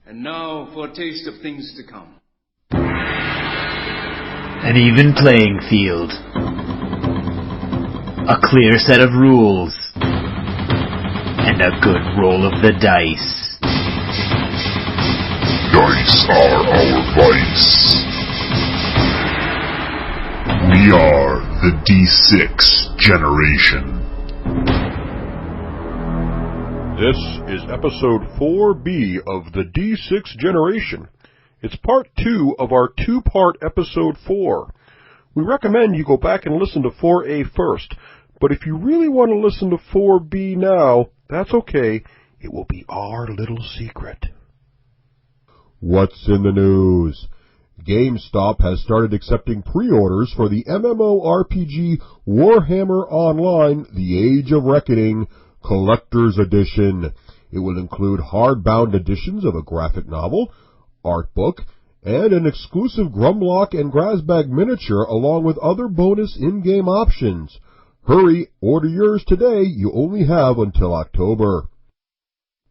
And now for a taste of things to come. An even playing field. A clear set of rules. And a good roll of the dice. Dice are our vice. We are the D6 generation. This is episode 4B of the D6 generation. It's part 2 of our 2-part episode 4. We recommend you go back and listen to 4A first, but if you really want to listen to 4B now, that's okay. It will be our little secret. What's in the news? GameStop has started accepting pre-orders for the MMORPG Warhammer Online: The Age of Reckoning Collector's Edition. It will include hardbound editions of a graphic novel, art book, and an exclusive Grumlock and Grasbag miniature, along with other bonus in-game options. Hurry, order yours today. You only have until October.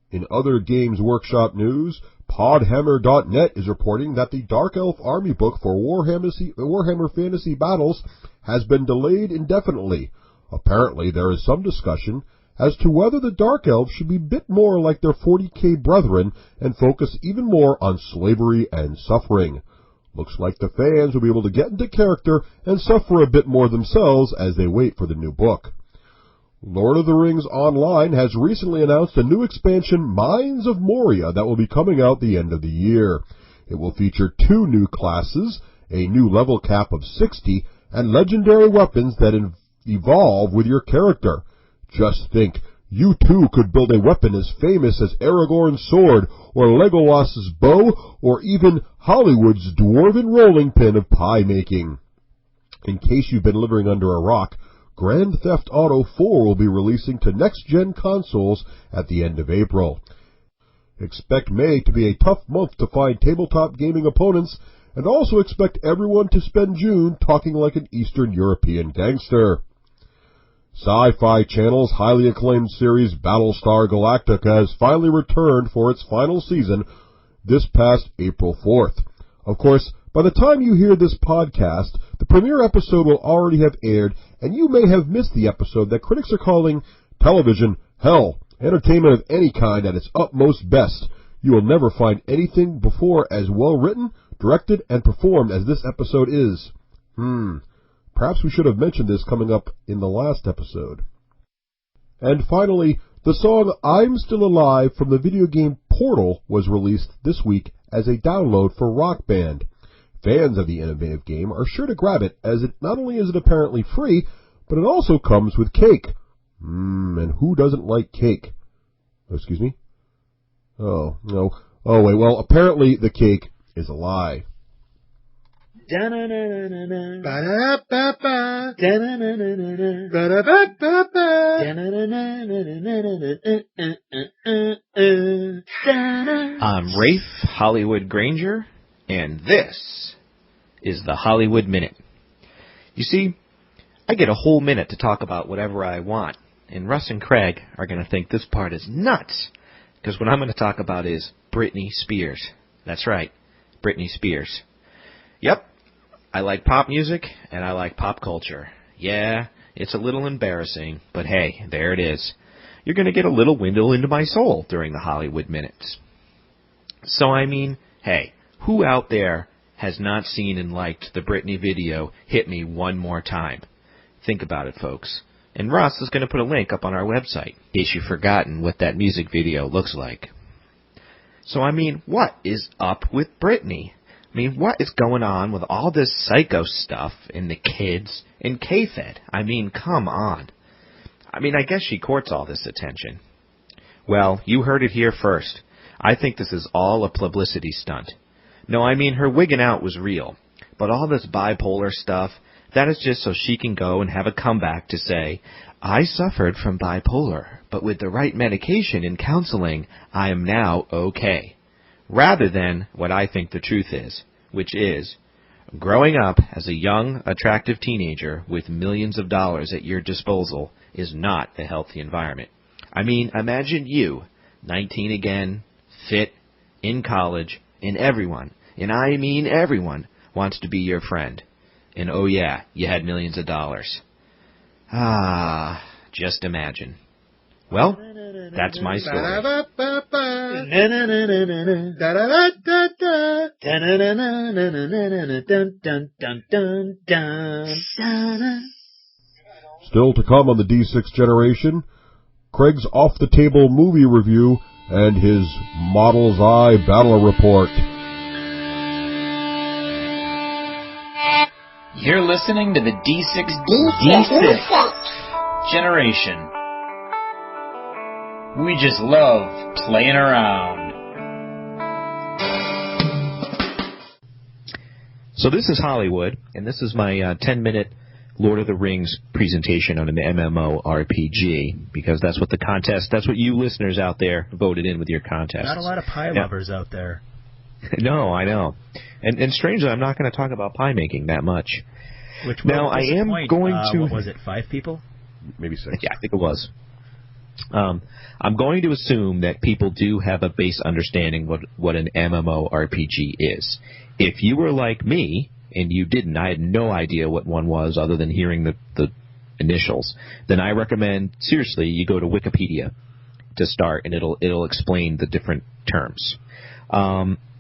In other Games Workshop news, Podhammer.net is reporting that the Dark Elf Army book for Warhammer Fantasy Battles has been delayed indefinitely. Apparently, there is some discussion as to whether the Dark Elves should be a bit more like their 40k brethren and focus even more on slavery and suffering. Looks like the fans will be able to get into character and suffer a bit more themselves as they wait for the new book. Lord of the Rings Online has recently announced a new expansion, Mines of Moria, that will be coming out the end of the year. It will feature 2 new classes, a new level cap of 60, and legendary weapons that evolve with your character. Just think, you too could build a weapon as famous as Aragorn's sword, or Legolas's bow, or even Hollywood's dwarven rolling pin of pie making. In case you've been living under a rock, Grand Theft Auto 4 will be releasing to next-gen consoles at the end of April. Expect May to be a tough month to find tabletop gaming opponents, and also expect everyone to spend June talking like an Eastern European gangster. Sci-Fi Channel's highly acclaimed series Battlestar Galactica has finally returned for its final season this past April 4th. Of course, by the time you hear this podcast, the premiere episode will already have aired, and you may have missed the episode that critics are calling television hell, entertainment of any kind at its utmost best. You will never find anything before as well written, directed, and performed as this episode is. Perhaps we should have mentioned this coming up in the last episode. And finally, the song I'm Still Alive from the video game Portal was released this week as a download for Rock Band. Fans of the innovative game are sure to grab it, as it not only is it apparently free, but it also comes with cake. And who doesn't like cake? Excuse me? Oh, no. Oh, wait, well, apparently the cake is a lie. I'm Rafe Hollywood Granger, and this is the Hollywood Minute. You see, I get a whole minute to talk about whatever I want, and Russ and Craig are going to think this part is nuts, because what I'm going to talk about is Britney Spears. That's right, Britney Spears. Yep. I like pop music, and I like pop culture. Yeah, it's a little embarrassing, but hey, there it is. You're going to get a little window into my soul during the Hollywood Minutes. So, I mean, hey, who out there has not seen and liked the Britney video, Hit Me One More Time? Think about it, folks. And Russ is going to put a link up on our website, in case you've forgotten what that music video looks like. So, I mean, what is up with Britney? I mean, what is going on with all this psycho stuff in the kids and K-Fed? I mean, come on. I mean, I guess she courts all this attention. Well, you heard it here first. I think this is all a publicity stunt. No, I mean, her wigging out was real. But all this bipolar stuff, that is just so she can go and have a comeback to say, I suffered from bipolar, but with the right medication and counseling, I am now okay. Rather than what I think the truth is, which is, growing up as a young, attractive teenager with millions of dollars at your disposal is not a healthy environment. I mean, imagine you, 19 again, fit, in college, and everyone, and I mean everyone, wants to be your friend. And oh yeah, you had millions of dollars. Ah, just imagine. Well, that's my story. Still to come on the D6 Generation, Craig's off-the-table movie review and his Model's Eye battle report. You're listening to the D6 Generation. We just love playing around. So this is Hollywood, and this is my 10-minute Lord of the Rings presentation on an MMORPG, because that's what the contest, that's what you listeners out there voted in with your contest. Not a lot of pie lovers out there. No, I know. And strangely, I'm not going to talk about pie making that much. Which now, I am going to... What was it, 5 people? Maybe 6. Yeah, I think it was. I'm going to assume that people do have a base understanding what an MMORPG is. If you were like me, and you didn't, I had no idea what one was other than hearing the initials, then I recommend, seriously, you go to Wikipedia to start, and it'll explain the different terms.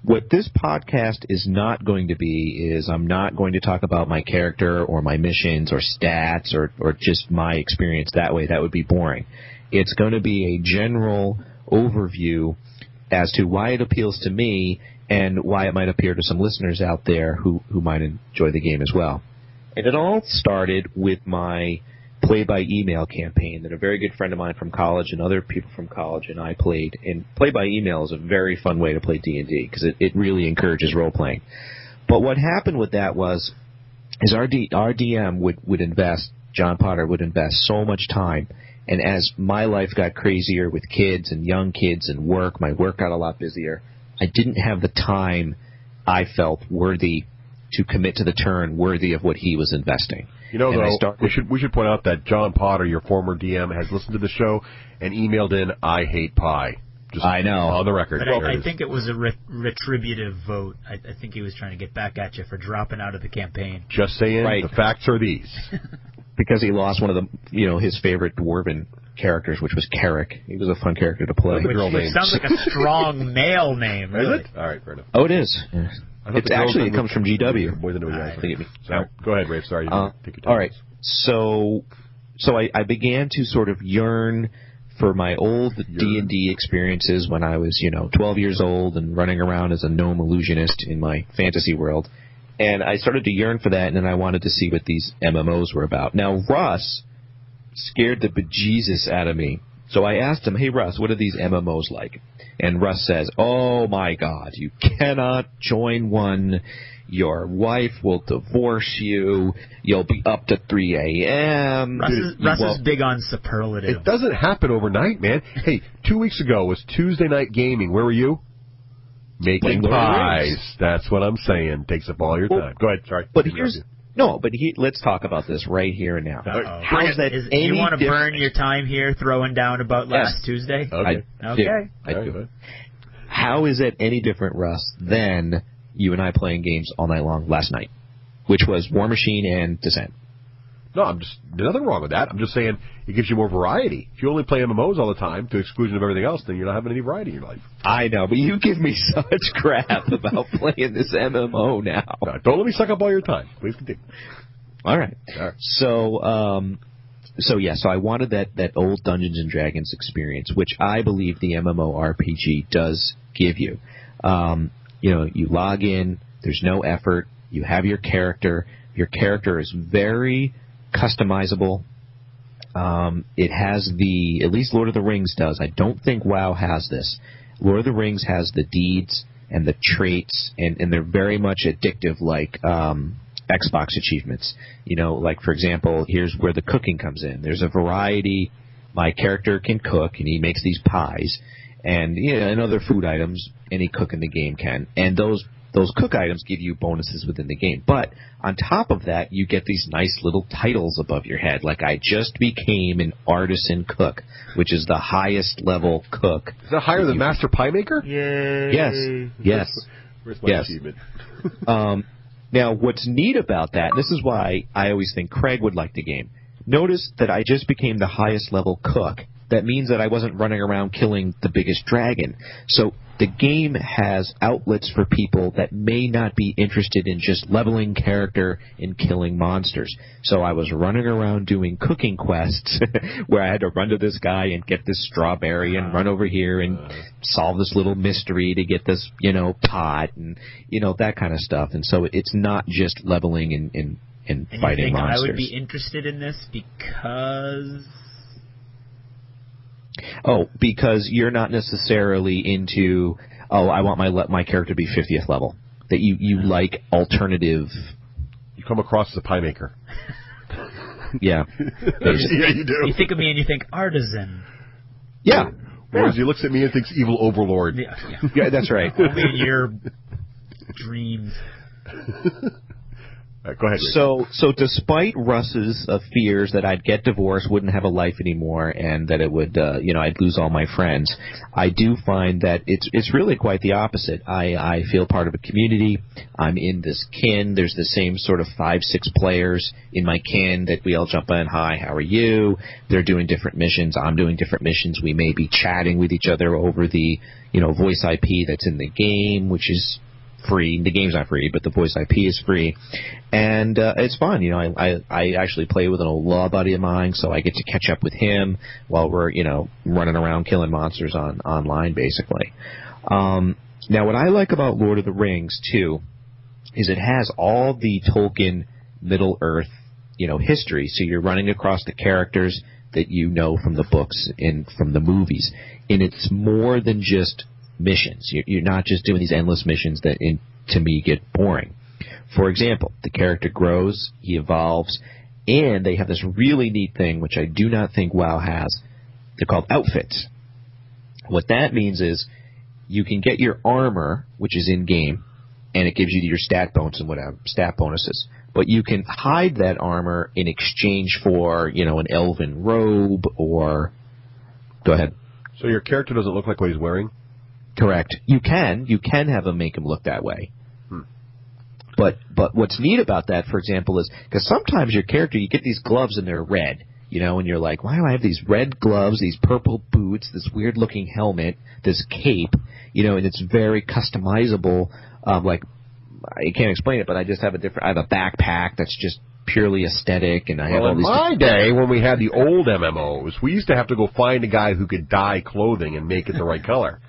What this podcast is not going to be is I'm not going to talk about my character or my missions or stats or just my experience that way. That would be boring. It's going to be a general overview as to why it appeals to me and why it might appeal to some listeners out there who might enjoy the game as well. And it all started with my play-by-email campaign that a very good friend of mine from college and other people from college and I played. And play-by-email is a very fun way to play D&D because it really encourages role-playing. But what happened with that was our DM would invest, John Potter would invest so much time. And as my life got crazier with kids and young kids and work, my work got a lot busier, I didn't have the time I felt worthy to commit to the turn worthy of what he was investing. You know, though, we should point out that John Potter, your former DM, has listened to the show and emailed in, I hate pie. Just I know. On the record. But I think it was a retributive vote. I think he was trying to get back at you for dropping out of the campaign. Just saying, right. The facts are these. Because he lost one of the, his favorite dwarven characters, which was Carrick. He was a fun character to play. Which sounds like a strong male name, really. Is it? All right, fair enough. Oh, it is. It comes from GW. Go ahead, Rafe. Sorry. Take your time. All right. So I began to sort of yearn for my old D&D experiences when I was, 12 years old and running around as a gnome illusionist in my fantasy world. And I started to yearn for that, and then I wanted to see what these MMOs were about. Now, Russ scared the bejesus out of me. So I asked him, hey, Russ, what are these MMOs like? And Russ says, oh, my God, you cannot join one. Your wife will divorce you. You'll be up to 3 a.m. Russ is big on superlative. It doesn't happen overnight, man. Hey, 2 weeks ago was Tuesday Night Gaming. Where were you? Making pies. That's what I'm saying. Takes up all your time. Go ahead. Sorry. But let's talk about this right here and now. How is that? Do you want to burn your time here throwing down about last Tuesday? Okay. I do. How is it any different, Russ, than you and I playing games all night long last night, which was Warmachine and Descent? No, there's nothing wrong with that. I'm just saying it gives you more variety. If you only play MMOs all the time to exclusion of everything else, then you're not having any variety in your life. I know, but you give me such crap about playing this MMO now. No, don't let me suck up all your time. Please continue. All right. So I wanted that old Dungeons and Dragons experience, which I believe the MMORPG does give you. You log in, there's no effort, you have your character. Your character is very customizable. It has at least Lord of the Rings does. I don't think WoW has this. Lord of the Rings has the deeds and the traits, and they're very much addictive, like Xbox achievements. Like, for example, here's where the cooking comes in. There's a variety. My character can cook, and he makes these pies. And other food items any cook in the game can. And those those cook items give you bonuses within the game. But on top of that, you get these nice little titles above your head. Like, I just became an artisan cook, which is the highest level cook. Is that higher than Master Pie Maker? Yay! Yes. Where's my achievement? Now, what's neat about that, and this is why I always think Craig would like the game, notice that I just became the highest level cook. That means that I wasn't running around killing the biggest dragon. So the game has outlets for people that may not be interested in just leveling character and killing monsters. So I was running around doing cooking quests where I had to run to this guy and get this strawberry and run over here and solve this little mystery to get this, pot and, that kind of stuff. And so it's not just leveling and fighting you think monsters. I would be interested in this because... Oh, because you're not necessarily into, I want my character to be 50th level. That you like alternative. You come across as a pie maker. Yeah. Yeah, you do. You think of me and you think artisan. Yeah. Whereas he looks at me and thinks evil overlord. Yeah, that's right. Only in your dreams. Go ahead, Rick. So despite Russ's fears that I'd get divorced, wouldn't have a life anymore, and that it would, I'd lose all my friends, I do find that it's really quite the opposite. I feel part of a community. I'm in this kin. There's the same sort of 5-6 players in my kin that we all jump in. Hi, how are you? They're doing different missions. I'm doing different missions. We may be chatting with each other over the, voice IP that's in the game, which is free. The game's not free, but the voice IP is free, and it's fun. I actually play with an old law buddy of mine, so I get to catch up with him while we're running around killing monsters online, basically. Now, what I like about Lord of the Rings too is it has all the Tolkien Middle Earth history. So you're running across the characters that from the books and from the movies, and it's more than just missions. You're not just doing these endless missions that, to me, get boring. For example, the character grows, he evolves, and they have this really neat thing, which I do not think WoW has. They're called outfits. What that means is you can get your armor, which is in-game, and it gives you your stat bonuses. But you can hide that armor in exchange for, an elven robe or... Go ahead. So your character doesn't look like what he's wearing? Correct. You can make him look that way. But what's neat about that, for example, is because sometimes your character, you get these gloves and they're red, and you're like, why do I have these red gloves, these purple boots, this weird-looking helmet, this cape, and it's very customizable. Like, I can't explain it, but I just have I have a backpack that's just purely aesthetic, and I have all these... in my day, when we had the old MMOs, we used to have to go find a guy who could dye clothing and make it the right color.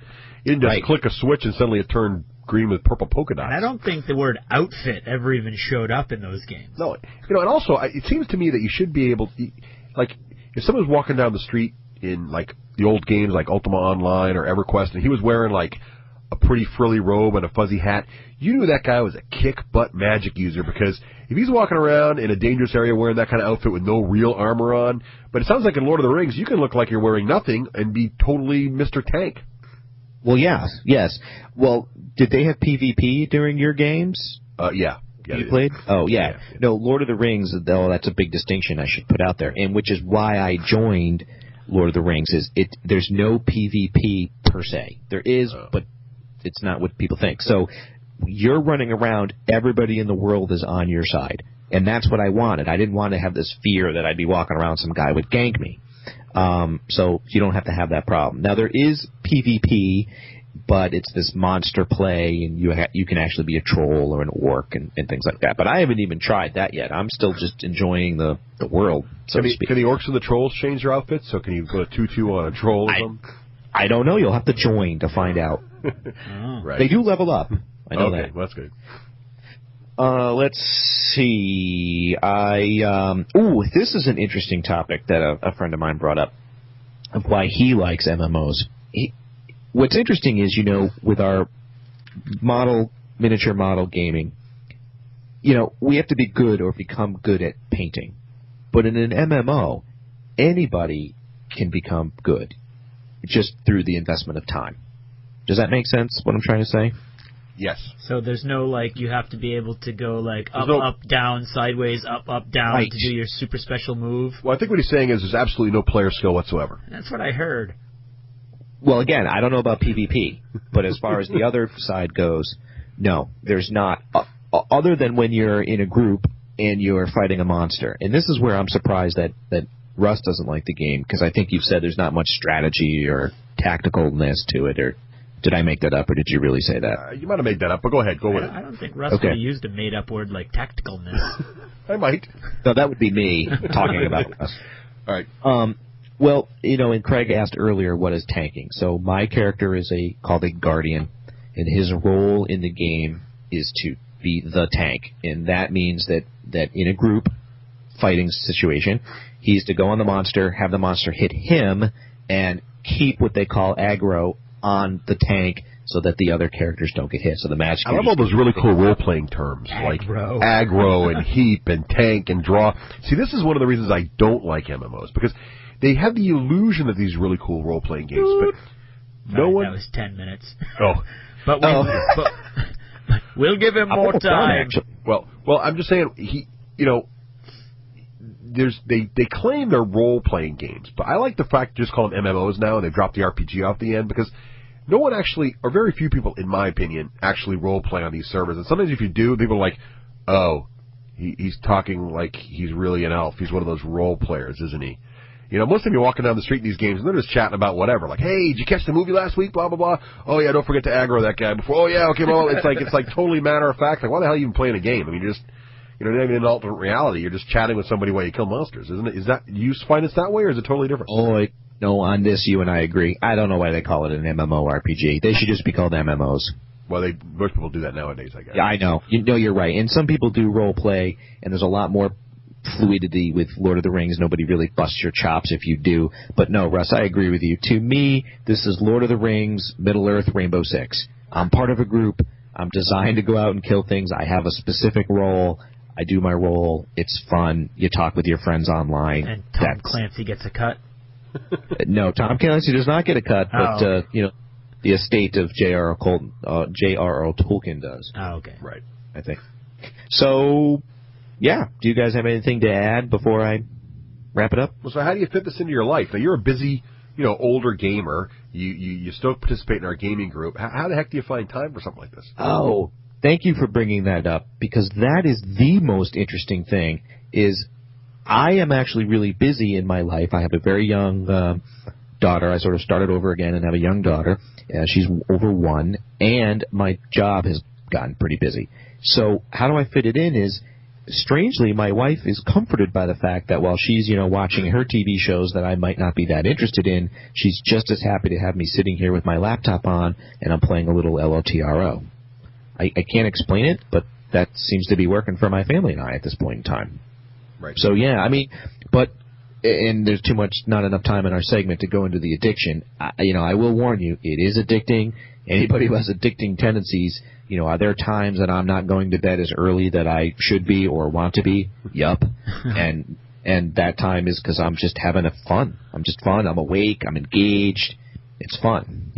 You didn't just click a switch and suddenly it turned green with purple polka dots. And I don't think the word outfit ever even showed up in those games. No, and also, it seems to me that you should be able to, like, if someone's walking down the street in, like, the old games like Ultima Online or EverQuest, and he was wearing, like, a pretty frilly robe and a fuzzy hat, you knew that guy was a kick-butt magic user, because if he's walking around in a dangerous area wearing that kind of outfit with no real armor on, but it sounds like in Lord of the Rings, you can look like you're wearing nothing and be totally Mr. Tank. Well, yes. Well, did they have PvP during your games? Yeah. You played? Oh, yeah. No, Lord of the Rings, though, that's a big distinction I should put out there, and which is why I joined Lord of the Rings, is there's no PvP per se. There is, but it's not what people think. So you're running around, everybody in the world is on your side, and that's what I wanted. I didn't want to have this fear that I'd be walking around, some guy would gank me. So you don't have to have that problem. Now, there is PvP, but it's this monster play, and you can actually be a troll or an orc and things like that. But I haven't even tried that yet. I'm still just enjoying the world, so to speak. Can the orcs and the trolls change their outfits? So can you put a tutu on a troll or something? I don't know. You'll have to join to find out. Right. They do level up. I know that. Well, that's good. Let's see. This is an interesting topic that a friend of mine brought up of why he likes MMOs. What's interesting is, with our miniature model gaming, we have to be good or become good at painting. But in an MMO, anybody can become good just through the investment of time. Does that make sense, what I'm trying to say? Yes. So there's no, like, you have to be able to go, like, up, no- up, down, sideways, up, up, down Right. to do your super special move. Well, I think what he's saying is there's absolutely no player skill whatsoever. That's what I heard. Well, again, I don't know about PvP, but as far as the other side goes, no, there's not. Other than when you're in a group and you're fighting a monster. And this is where I'm surprised that Russ doesn't like the game, because I think you've said there's not much strategy or tacticalness to it, or did I make that up, or did you really say that? You might have made that up, but go ahead. Go with it. I don't think Russ would have used a made-up word like tacticalness. I might. No, that would be me talking about Russ. All right. Well, and Craig asked earlier, what is tanking? So my character is called a Guardian, and his role in the game is to be the tank. And that means that in a group fighting situation, he's to go on the monster, have the monster hit him, and keep what they call aggro on the tank so that the other characters don't get hit. So the match. I love all those really cool role-playing terms, like aggro and heap and tank and draw. See, this is one of the reasons I don't like MMOs, because they have the illusion of these really cool role-playing games, but no one... That was 10 minutes. Oh. But we'll give him more time. Well, I'm just saying, they claim they're role-playing games, but I like the fact they just call them MMOs now, and they've dropped the RPG off the end, because no one actually, or very few people, in my opinion, actually role-play on these servers. And sometimes if you do, people are like, oh, he's talking like he's really an elf. He's one of those role players, isn't he? Most of them you're walking down the street in these games, and they're just chatting about whatever. Like, hey, did you catch the movie last week? Blah, blah, blah. Oh, yeah, don't forget to aggro that guy before. Oh, yeah, okay, well, it's like totally matter of fact. Like, why the hell are you even playing a game? I mean, you're just, not even in an alternate reality. You're just chatting with somebody while you kill monsters, isn't it? Is that, you find it's that way, or is it totally different? Oh, no, on this, you and I agree. I don't know why they call it an MMORPG. They should just be called MMOs. Well, most people do that nowadays, I guess. Yeah, I know. You're right. And some people do role play, and there's a lot more fluidity with Lord of the Rings. Nobody really busts your chops if you do. But no, Russ, I agree with you. To me, this is Lord of the Rings, Middle-earth, Rainbow Six. I'm part of a group. I'm designed to go out and kill things. I have a specific role. I do my role. It's fun. You talk with your friends online. And Tom Clancy gets a cut? No, Tom Clancy does not get a cut, but, the estate of J.R.R. Tolkien does. Oh, okay. Right. I think. So, yeah. Do you guys have anything to add before I wrap it up? Well, so how do you fit this into your life? Now, you're a busy, older gamer. You still participate in our gaming group. How the heck do you find time for something like this? Oh, thank you for bringing that up, because that is the most interesting thing, is I am actually really busy in my life. I have a very young daughter. I sort of started over again and have a young daughter. She's over 1, and my job has gotten pretty busy. So how do I fit it in is, strangely, my wife is comforted by the fact that while she's, watching her TV shows that I might not be that interested in, she's just as happy to have me sitting here with my laptop on, and I'm playing a little LoTRO. I can't explain it, but that seems to be working for my family and I at this point in time. Right. So, yeah, I mean, and there's not enough time in our segment to go into the addiction. I will warn you, it is addicting. Anybody who has addicting tendencies, are there times that I'm not going to bed as early that I should be or want to be? Yup. and that time is because I'm just having fun. I'm just fun. I'm awake. I'm engaged. It's fun,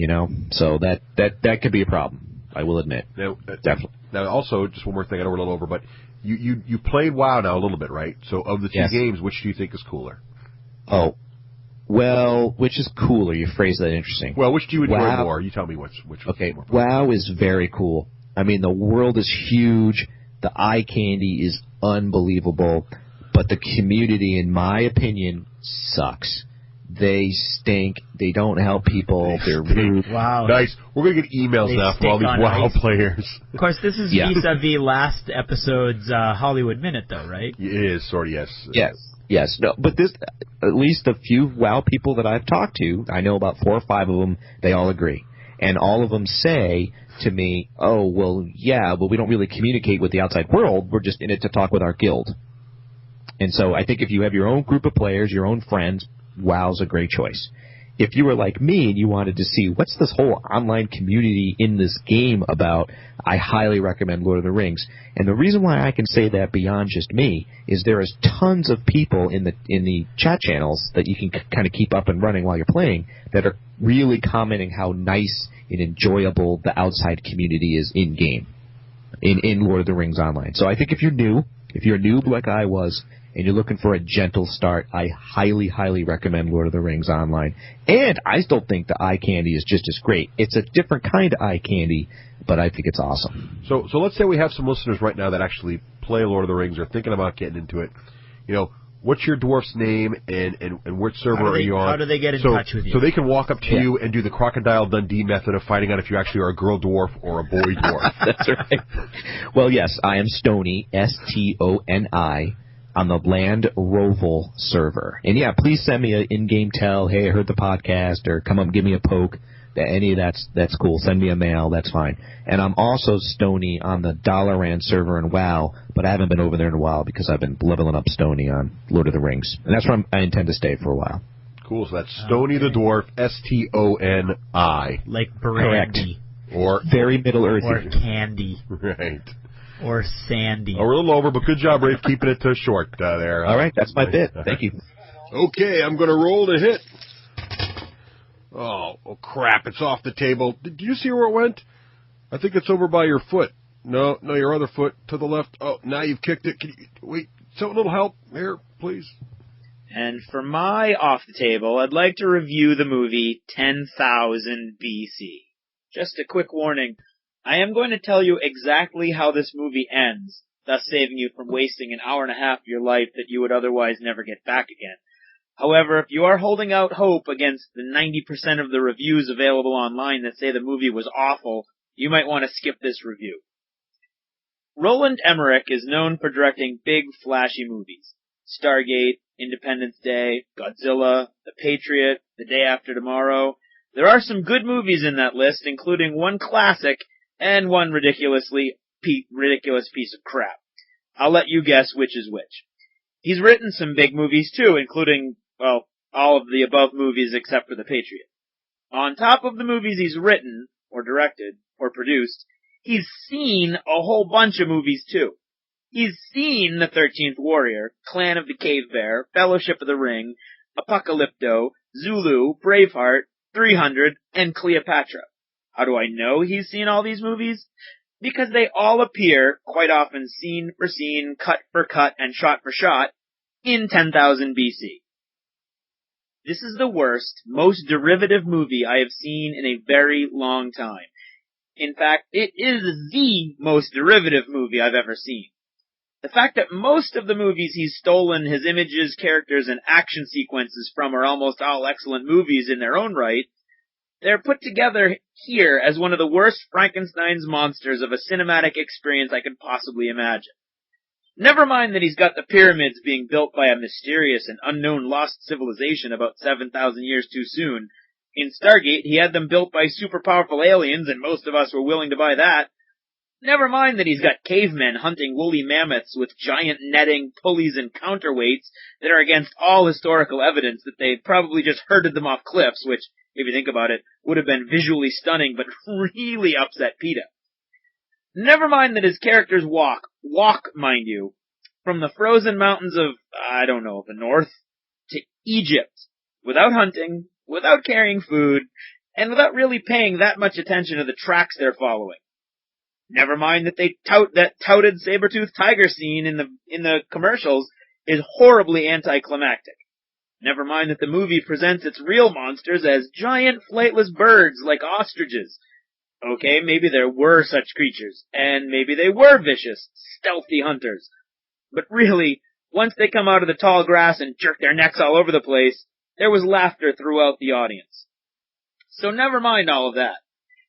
So that could be a problem, I will admit. Now, definitely. Now, also, just one more thing. I know we're a little over, but you played WoW now a little bit, right? So of the two games, which do you think is cooler? Oh, well, which is cooler? You phrased that interesting. Well, which do you enjoy more? You tell me which. Okay, WoW is very cool. I mean, the world is huge. The eye candy is unbelievable. But the community, in my opinion, sucks. They stink. They don't help people. They're rude. Wow. Nice. We're going to get emails now from all these WoW players. Of course, this is vis-a-vis last episode's Hollywood Minute, though, right? It is, sort of, yes. Yes. No, but at least the few WoW people that I've talked to, I know about 4 or 5 of them, they all agree. And all of them say to me, oh, well, yeah, but we don't really communicate with the outside world. We're just in it to talk with our guild. And so I think if you have your own group of players, your own friends, WoW's a great choice. If you were like me and you wanted to see what's this whole online community in this game about, I highly recommend Lord of the Rings. And the reason why I can say that beyond just me is there is tons of people in the chat channels that you can kind of keep up and running while you're playing that are really commenting how nice and enjoyable the outside community is in-game, in Lord of the Rings Online. So I think if you're a noob like I was, and you're looking for a gentle start, I highly, highly recommend Lord of the Rings Online. And I still think the eye candy is just as great. It's a different kind of eye candy, but I think it's awesome. So let's say we have some listeners right now that actually play Lord of the Rings or thinking about getting into it. You know, what's your dwarf's name and which server are you on? How do they get in touch with you? So they can walk up to you and do the Crocodile Dundee method of finding out if you actually are a girl dwarf or a boy dwarf. That's right. Well, yes, I am Stony, Stoni, on the Land Roval server. And yeah, please send me an in-game tell, hey, I heard the podcast, or come up, give me a poke. Any of that's cool. Send me a mail, that's fine. And I'm also Stony on the Dalaran server in WoW, but I haven't been over there in a while because I've been leveling up Stony on Lord of the Rings. And that's where I intend to stay for a while. Cool, so that's Stony the Dwarf, Stoni. Like Brandy. Or very Middle Earthy. Or Candy. Right. Or Sandy. Oh, we're a little over, but good job, Rafe, keeping it short there. All right, that's my bit. Thank you. Okay, I'm going to roll the hit. Oh, crap, it's off the table. Did you see where it went? I think it's over by your foot. No, your other foot to the left. Oh, now you've kicked it. Can you, wait, so a little help here, please. And for my off the table, I'd like to review the movie 10,000 BC. Just a quick warning. I am going to tell you exactly how this movie ends, thus saving you from wasting an hour and a half of your life that you would otherwise never get back again. However, if you are holding out hope against the 90% of the reviews available online that say the movie was awful, you might want to skip this review. Roland Emmerich is known for directing big, flashy movies. Stargate, Independence Day, Godzilla, The Patriot, The Day After Tomorrow. There are some good movies in that list, including one classic and one ridiculous piece of crap. I'll let you guess which is which. He's written some big movies too, including, well, all of the above movies except for The Patriot. On top of the movies he's written, or directed, or produced, he's seen a whole bunch of movies too. He's seen The 13th Warrior, Clan of the Cave Bear, Fellowship of the Ring, Apocalypto, Zulu, Braveheart, 300, and Cleopatra. How do I know he's seen all these movies? Because they all appear, quite often scene for scene, cut for cut, and shot for shot, in 10,000 BC. This is the worst, most derivative movie I have seen in a very long time. In fact, it is the most derivative movie I've ever seen. The fact that most of the movies he's stolen his images, characters, and action sequences from are almost all excellent movies in their own right, they're put together here as one of the worst Frankenstein's monsters of a cinematic experience I could possibly imagine. Never mind that he's got the pyramids being built by a mysterious and unknown lost civilization about 7,000 years too soon. In Stargate, he had them built by super powerful aliens, and most of us were willing to buy that. Never mind that he's got cavemen hunting woolly mammoths with giant netting, pulleys, and counterweights that are against all historical evidence that they probably just herded them off cliffs, which, if you think about it, would have been visually stunning but really upset PETA. Never mind that his characters walk, mind you, from the frozen mountains of, the north, to Egypt, without hunting, without carrying food, and without really paying that much attention to the tracks they're following. Never mind that they that touted saber-toothed tiger scene in the commercials is horribly anticlimactic. Never mind that the movie presents its real monsters as giant flightless birds like ostriches. Okay, maybe there were such creatures, and maybe they were vicious, stealthy hunters. But really, once they come out of the tall grass and jerk their necks all over the place, there was laughter throughout the audience. So never mind all of that.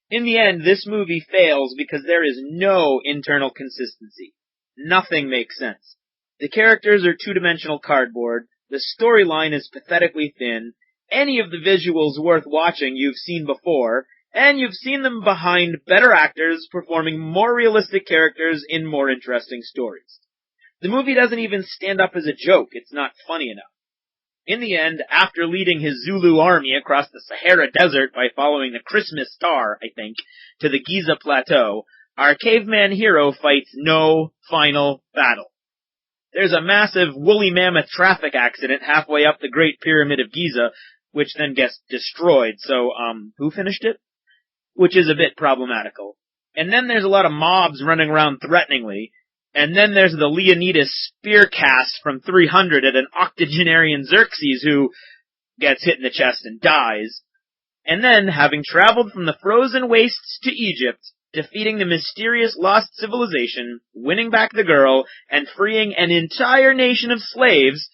In the end, this movie fails because there is no internal consistency. Nothing makes sense. The characters are two-dimensional cardboard, the storyline is pathetically thin, any of the visuals worth watching you've seen before, and you've seen them behind better actors performing more realistic characters in more interesting stories. The movie doesn't even stand up as a joke, it's not funny enough. In the end, after leading his Zulu army across the Sahara Desert by following the Christmas Star, I think, to the Giza Plateau, our caveman hero fights no final battle. There's a massive woolly mammoth traffic accident halfway up the Great Pyramid of Giza, which then gets destroyed. So, who finished it? which is a bit problematical. And then there's a lot of mobs running around threateningly. And then there's the Leonidas spear cast from 300 at an octogenarian Xerxes who gets hit in the chest and dies. And then, having traveled from the frozen wastes to Egypt, defeating the mysterious lost civilization, winning back the girl, and freeing an entire nation of slaves,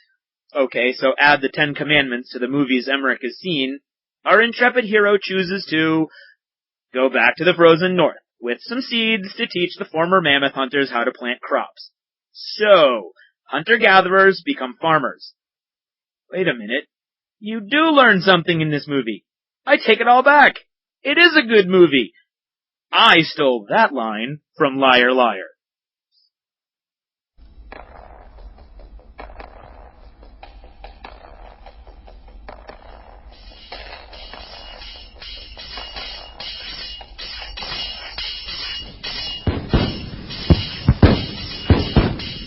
okay, so add the 10 Commandments to the movies Emmerich has seen, our intrepid hero chooses to go back to the frozen north, with some seeds to teach the former mammoth hunters how to plant crops. So, hunter-gatherers become farmers. Wait a minute. You do learn something in this movie. I take it all back. It is a good movie. I stole that line from Liar Liar.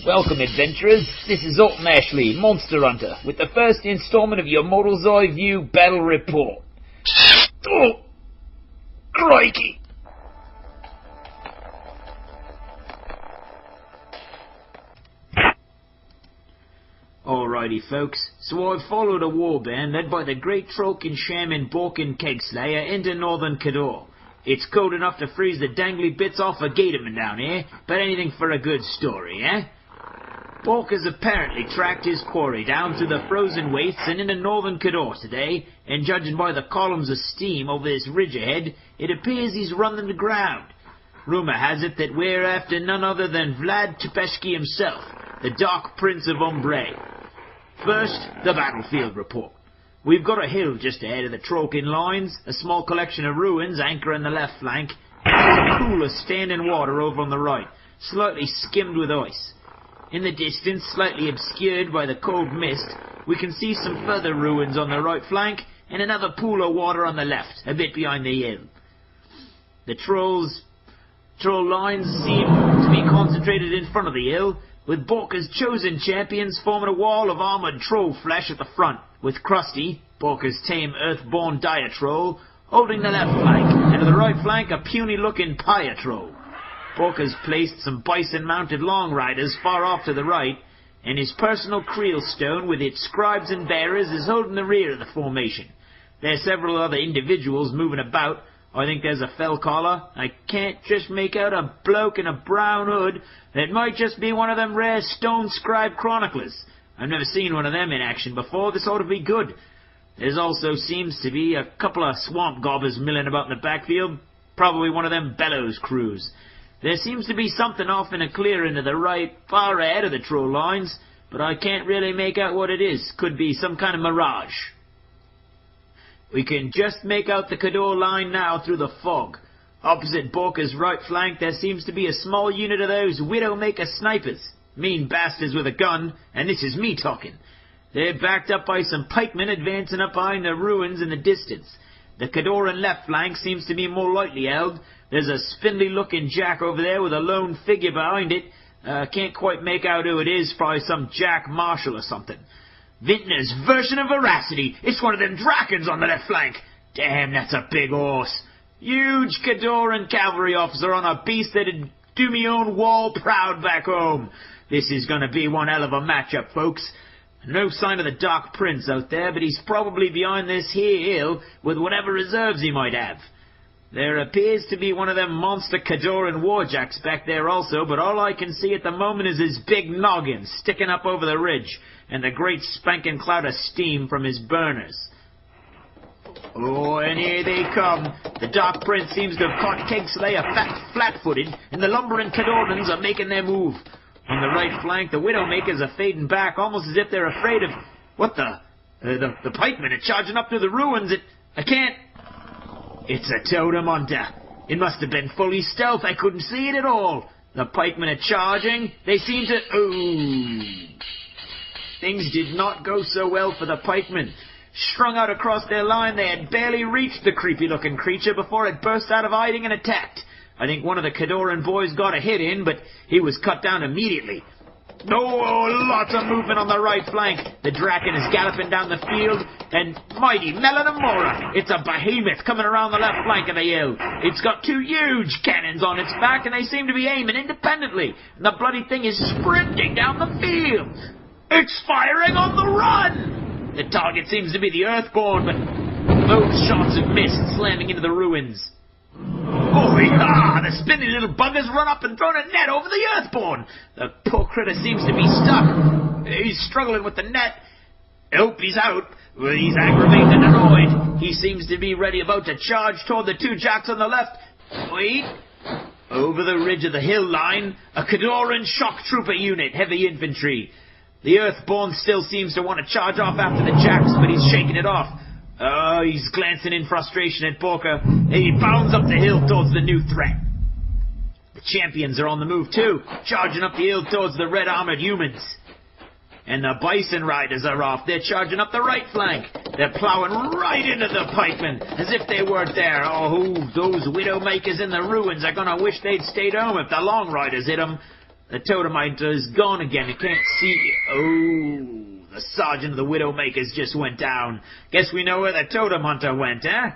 Welcome, adventurers. This is Alton Ashley, Monster Hunter, with the first installment of your Mortal's Eye View Battle Report. Oh! Crikey! Alrighty, folks. So I've followed a warband led by the great Trollkin Shaman Borkin Kegslayer into northern Cador. It's cold enough to freeze the dangly bits off a Gatorman down here, but anything for a good story, eh? Bork has apparently tracked his quarry down through the frozen wastes and into northern Cador today, and judging by the columns of steam over this ridge ahead, it appears he's run them to ground. Rumour has it that we're after none other than Vlad Tepeshki himself, the Dark Prince of Umbre. First, the battlefield report. We've got a hill just ahead of the Trollkin lines, a small collection of ruins anchoring the left flank, and a pool of standing water over on the right, slightly skimmed with ice. In the distance, slightly obscured by the cold mist, we can see some further ruins on the right flank, and another pool of water on the left, a bit behind the hill. The troll lines seem to be concentrated in front of the hill, with Borka's chosen champions forming a wall of armoured troll flesh at the front, with Krusty, Borka's tame earthborn dire troll, holding the left flank, and to the right flank a puny-looking pyre troll. Borka's placed some bison-mounted long riders far off to the right, and his personal creel stone with its scribes and bearers is holding the rear of the formation. There are several other individuals moving about. I think there's a fell collar. I can't just make out a bloke in a brown hood. That might just be one of them rare stone scribe chroniclers. I've never seen one of them in action before. This ought to be good. There also seems to be a couple of swamp gobbers milling about in the backfield. Probably one of them bellows crews. There seems to be something off in a clearing to the right, far ahead of the troll lines, but I can't really make out what it is. Could be some kind of mirage. We can just make out the Cador line now through the fog. Opposite Borka's right flank there seems to be a small unit of those Widowmaker snipers. Mean bastards with a gun, and this is me talking. They're backed up by some pikemen advancing up behind the ruins in the distance. The Cadoran left flank seems to be more lightly held. There's a spindly-looking jack over there with a lone figure behind it. Can't quite make out who it is, probably some Jack Marshall or something. Vintner's version of veracity. It's one of them Drakens on the left flank. Damn, that's a big horse. Huge Cadoran cavalry officer on a beast that'd do me own wall proud back home. This is gonna be one hell of a matchup, folks. No sign of the Dark Prince out there, but he's probably behind this here hill with whatever reserves he might have. There appears to be one of them monster Cadoran warjacks back there also, but all I can see at the moment is his big noggin sticking up over the ridge, and the great spanking cloud of steam from his burners. Oh, and here they come. The Dark Prince seems to have caught Kegslayer flat-footed, and the lumbering Cadorans are making their move. On the right flank, the Widowmakers are fading back, almost as if they're afraid of... What the pikemen are charging up through the ruins. I can't... It's a totem hunter. It must have been fully stealth. I couldn't see it at all. The pikemen are charging. They seem to... Ooh. Things did not go so well for the pikemen. Strung out across their line, they had barely reached the creepy-looking creature before it burst out of hiding and attacked. I think one of the Cadoran boys got a hit in, but he was cut down immediately. Oh, lots of movement on the right flank. The Draken is galloping down the field, and mighty Melanamora. It's a behemoth coming around the left flank of the hill. It's got 2 huge cannons on its back, and they seem to be aiming independently. And the bloody thing is sprinting down the field. It's firing on the run! The target seems to be the Earthborn, but those shots have missed, slamming into the ruins. Oh, yeah! The spinny little bugger's run up and thrown a net over the Earthborn. The poor critter seems to be stuck. He's struggling with the net. Oh, he's out. Well, he's aggravated and annoyed. He seems to be about to charge toward the 2 jacks on the left. Wait. Over the ridge of the hill line, a Cadoran shock trooper unit, heavy infantry. The Earthborn still seems to want to charge off after the jacks, but he's shaking it off. Oh, he's glancing in frustration at Borka. He bounds up the hill towards the new threat. The champions are on the move too, charging up the hill towards the red armored humans. And the bison riders are off. They're charging up the right flank. They're plowing right into the pikemen, as if they weren't there. Oh, those widowmakers in the ruins are gonna wish they'd stayed home if the long riders hit them. The totemiter is gone again. You can't see. Oh. The sergeant of the Widowmakers just went down. Guess we know where the totem hunter went, eh?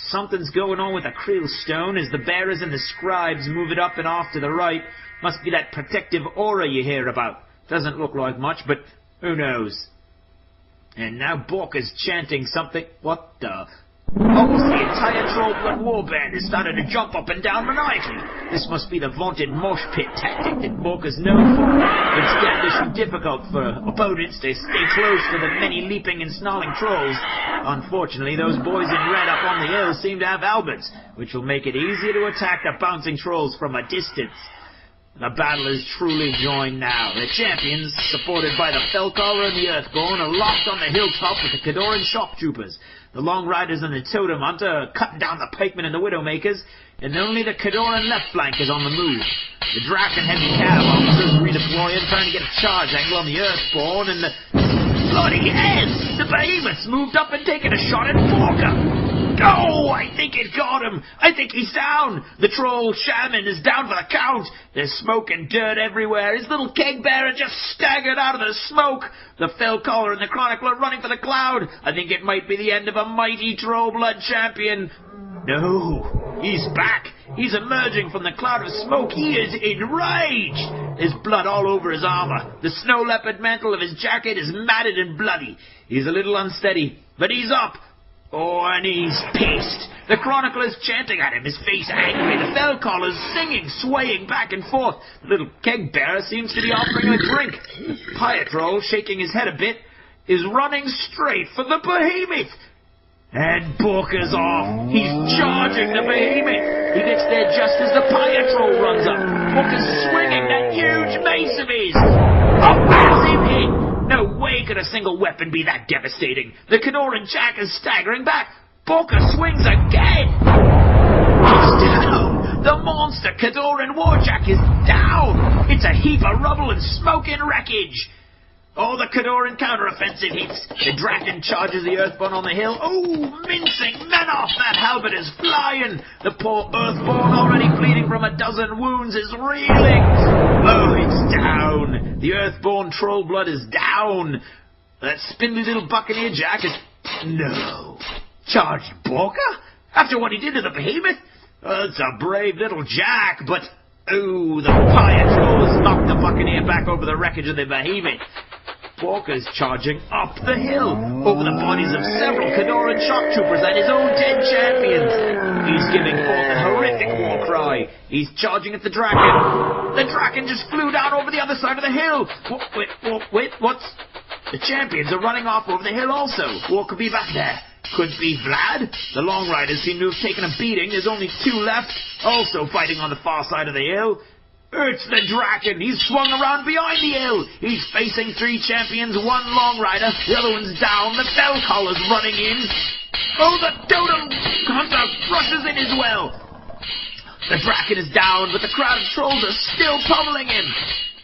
Something's going on with the Creel Stone as the bearers and the scribes move it up and off to the right. Must be that protective aura you hear about. Doesn't look like much, but who knows? And now Borka's chanting something. What the? Almost the entire Trollblood warband has started to jump up and down maniacally. This must be the vaunted mosh pit tactic that Borka's known for. It's devilish difficult for opponents to stay close to the many leaping and snarling trolls. Unfortunately, those boys in red up on the hill seem to have halberds, which will make it easier to attack the bouncing trolls from a distance. The battle is truly joined now. The champions, supported by the Fellcaller and the Earthborn, are locked on the hilltop with the Cadoran shock troopers. The Long Riders and the Totem Hunter are cutting down the pikemen and the Widowmakers, and only the Cadoran left flank is on the move. The Draken heavy cav officers redeploying, trying to get a charge angle on the Earthborn, and the... Bloody hell! The behemoth's moved up and taken a shot at Borka! Oh, I think it got him! I think he's down! The troll shaman is down for the count! There's smoke and dirt everywhere. His little keg bearer just staggered out of the smoke! The Fellcaller and the Chronicler running for the cloud! I think it might be the end of a mighty Trollblood champion! No! He's back! He's emerging from the cloud of smoke! He is enraged! There's blood all over his armor. The snow leopard mantle of his jacket is matted and bloody. He's a little unsteady, but he's up! Oh, and he's pissed. The Chronicler's chanting at him, his face angry. The Fellcaller's singing, swaying back and forth. The little keg-bearer seems to be offering a drink. The Pietrol, shaking his head a bit, is running straight for the behemoth. And Borka's off. He's charging the behemoth. He gets there just as the Pietrol runs up. Borka's swinging that huge mace of his. A massive hit. No way could a single weapon be that devastating. The Cadoran Jack is staggering back. Borka swings again. He's down. The monster Cadoran Warjack is down. It's a heap of rubble and smoke and wreckage. Oh, the Cadoran counteroffensive hits. The Draken charges the Earthborn on the hill. Oh, mincing men off. That halberd is flying. The poor Earthborn, already bleeding from a dozen wounds, is reeling. Oh, it's down. The Earthborn Trollblood is down. That spindly little Buccaneer Jack is... No. Charge Borka? After what he did to the behemoth? It's a brave little Jack, but... Oh, the Pietrol has knocked the Buccaneer back over the wreckage of the behemoth. Borka's charging up the hill, over the bodies of several Cadoran shock troopers and his own dead champions. He's giving forth a horrific war cry. He's charging at the Draken. The Draken just flew down over the other side of the hill. Wait, what's... The champions are running off over the hill also. What could be back there? Could be Vlad. The Long Riders seem to have taken a beating. There's only 2 left, also fighting on the far side of the hill. It's the Draken! He's swung around behind the hill! He's facing 3 champions, 1 Long Rider, the other one's down, the Fellcaller's running in. Oh, the Totem Hunter rushes in as well! The Draken is down, but the crowd of trolls are still pummeling him!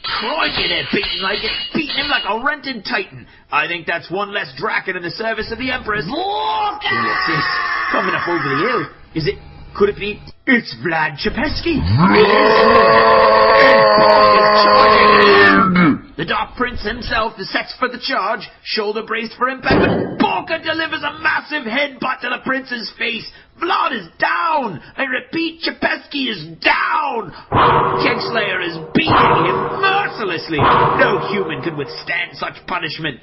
Crikey, they're beating him like a rented titan. I think that's 1 less Draken in the service of the Empress. What's this? Coming up over the hill. Is it Could it be? It's Vlad Chepesky. It is. Bork is charging. The Dark Prince himself sets for the charge, shoulder braced for impact, but Borka delivers a massive headbutt to the Prince's face. Vlad is down. I repeat, Chepesky is down. Kegslayer is beating him mercilessly. No human could withstand such punishment.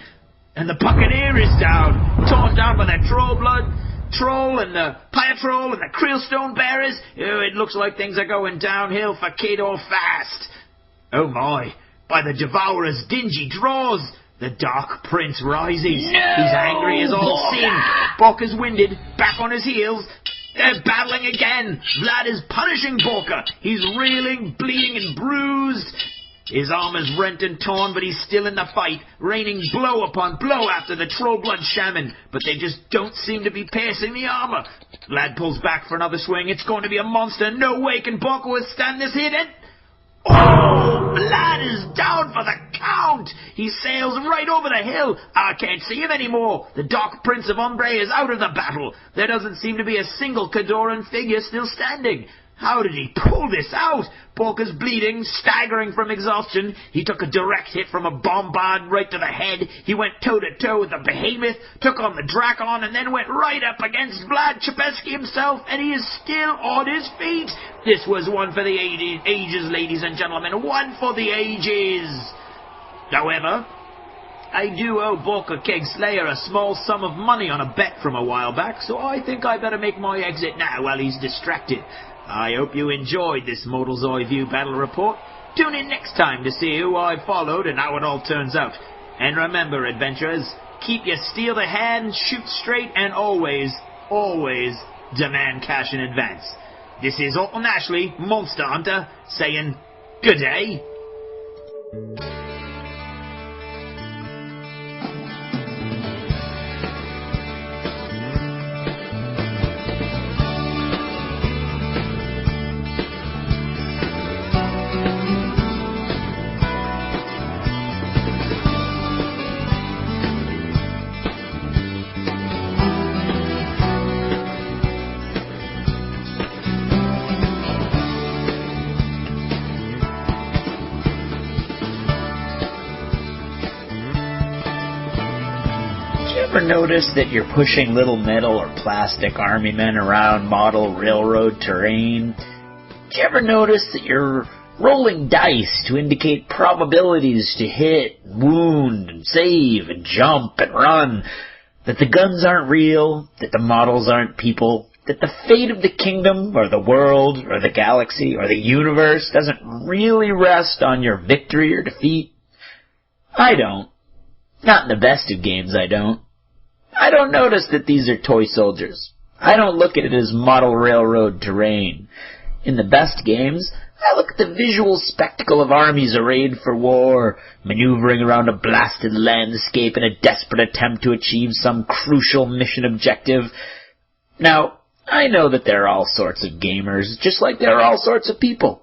And the Buccaneer is down, torn down by that troll and the Pyatroll and the Creelstone bearers. Oh, it looks like things are going downhill for Kador fast. Oh my, by the Devourer's dingy drawers, the Dark Prince rises. No! He's angry as all sin. Bork is winded, back on his heels. They're battling again. Vlad is punishing Borka. He's reeling, bleeding and bruised. His armor's rent and torn, but he's still in the fight, raining blow upon blow after the Trollblood Shaman, but they just don't seem to be piercing the armor. Vlad pulls back for another swing. It's going to be a monster. No way can Borka withstand this hit, and... oh! Vlad is down for the count! He sails right over the hill. I can't see him anymore. The Dark Prince of Umbre is out of the battle. There doesn't seem to be a single Kadoran figure still standing. How did he pull this out? Borka's bleeding, staggering from exhaustion. He took a direct hit from a bombard right to the head. He went toe-to-toe with the Behemoth, took on the Drakon, and then went right up against Vlad Chepesky himself, and he is still on his feet. This was one for the ages, ladies and gentlemen. One for the ages. However, I do owe Borka Kegslayer a small sum of money on a bet from a while back, so I think I better make my exit now while he's distracted. I hope you enjoyed this Mortal Zoi View battle report. Tune in next time to see who I followed and how it all turns out. And remember, adventurers, keep your steel to hand, shoot straight, and always, always demand cash in advance. This is Alton Ashley, Monster Hunter, saying good day. Notice that you're pushing little metal or plastic army men around model railroad terrain? Do you ever notice that you're rolling dice to indicate probabilities to hit, wound, and save, and jump, and run? That the guns aren't real, that the models aren't people, that the fate of the kingdom, or the world, or the galaxy, or the universe doesn't really rest on your victory or defeat? I don't. Not in the best of games, I don't. I don't notice that these are toy soldiers. I don't look at it as model railroad terrain. In the best games, I look at the visual spectacle of armies arrayed for war, maneuvering around a blasted landscape in a desperate attempt to achieve some crucial mission objective. Now, I know that there are all sorts of gamers, just like there are all sorts of people.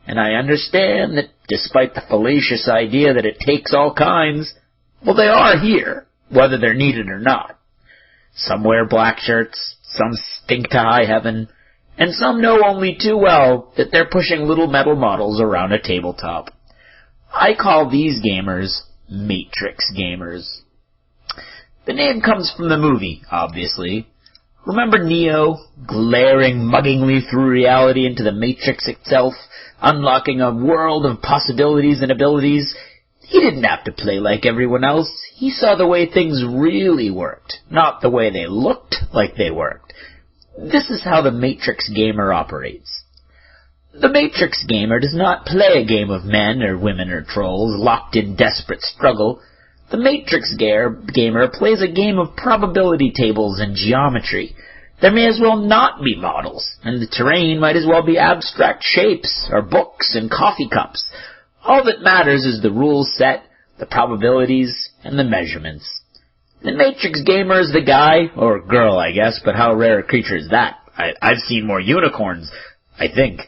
And I understand that despite the fallacious idea that it takes all kinds, well, they are here, whether they're needed or not. Some wear black shirts, some stink to high heaven, and some know only too well that they're pushing little metal models around a tabletop. I call these gamers Matrix gamers. The name comes from the movie, obviously. Remember Neo, glaring muggingly through reality into the Matrix itself, unlocking a world of possibilities and abilities? He didn't have to play like everyone else. He saw the way things really worked, not the way they looked like they worked. This is how the Matrix gamer operates. The Matrix gamer does not play a game of men or women or trolls locked in desperate struggle. The Matrix gamer plays a game of probability tables and geometry. There may as well not be models, and the terrain might as well be abstract shapes or books and coffee cups. All that matters is the rules set, the probabilities, and the measurements. The Matrix gamer is the guy, or girl, I guess, but how rare a creature is that? I've seen more unicorns, I think.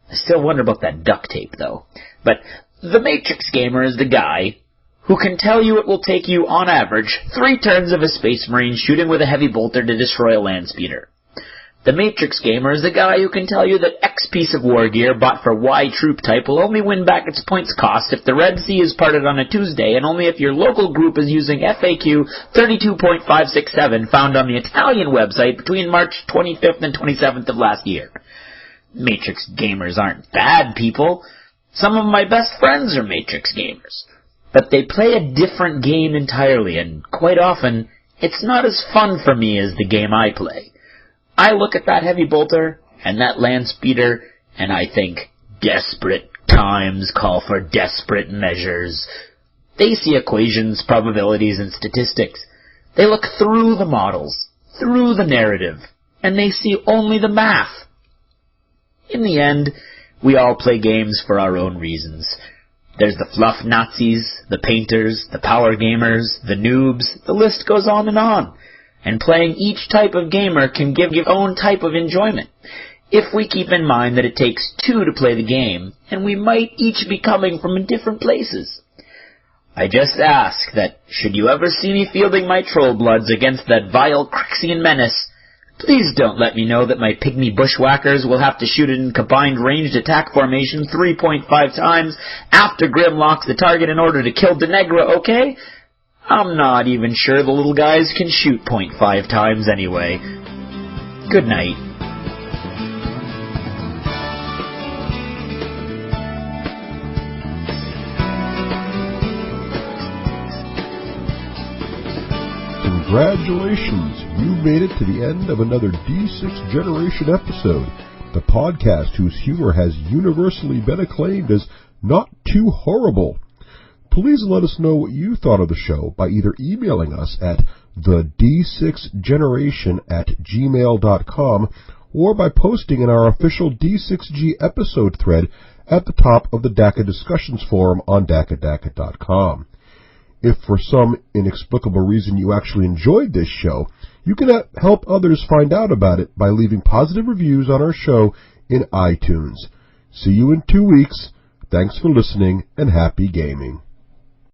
I still wonder about that duct tape, though. But the Matrix gamer is the guy who can tell you it will take you, on average, 3 turns of a Space Marine shooting with a heavy bolter to destroy a land speeder. The Matrix Gamer is the guy who can tell you that X piece of war gear bought for Y troop type will only win back its points cost if the Red Sea is parted on a Tuesday and only if your local group is using FAQ 32.567 found on the Italian website between March 25th and 27th of last year. Matrix Gamers aren't bad people. Some of my best friends are Matrix Gamers. But they play a different game entirely, and quite often, it's not as fun for me as the game I play. I look at that heavy bolter and that land speeder, and I think, desperate times call for desperate measures. They see equations, probabilities, and statistics. They look through the models, through the narrative, and they see only the math. In the end, we all play games for our own reasons. There's the fluff Nazis, the painters, the power gamers, the noobs, the list goes on. And playing each type of gamer can give your own type of enjoyment, if we keep in mind that it takes two to play the game, and we might each be coming from different places. I just ask that, should you ever see me fielding my troll bloods against that vile Crixian menace, please don't let me know that my pygmy bushwhackers will have to shoot it in combined ranged attack formation 3.5 times after Grim locks the target in order to kill Denegra, okay? I'm not even sure the little guys can shoot 0.5 times anyway. Good night. Congratulations! You made it to the end of another D6 Generation episode, the podcast whose humor has universally been acclaimed as not too horrible. Please let us know what you thought of the show by either emailing us at thed6generation@gmail.com or by posting in our official D6G episode thread at the top of the DACA discussions forum on DACA.com. If for some inexplicable reason you actually enjoyed this show, you can help others find out about it by leaving positive reviews on our show in iTunes. See you in 2 weeks. Thanks for listening and happy gaming.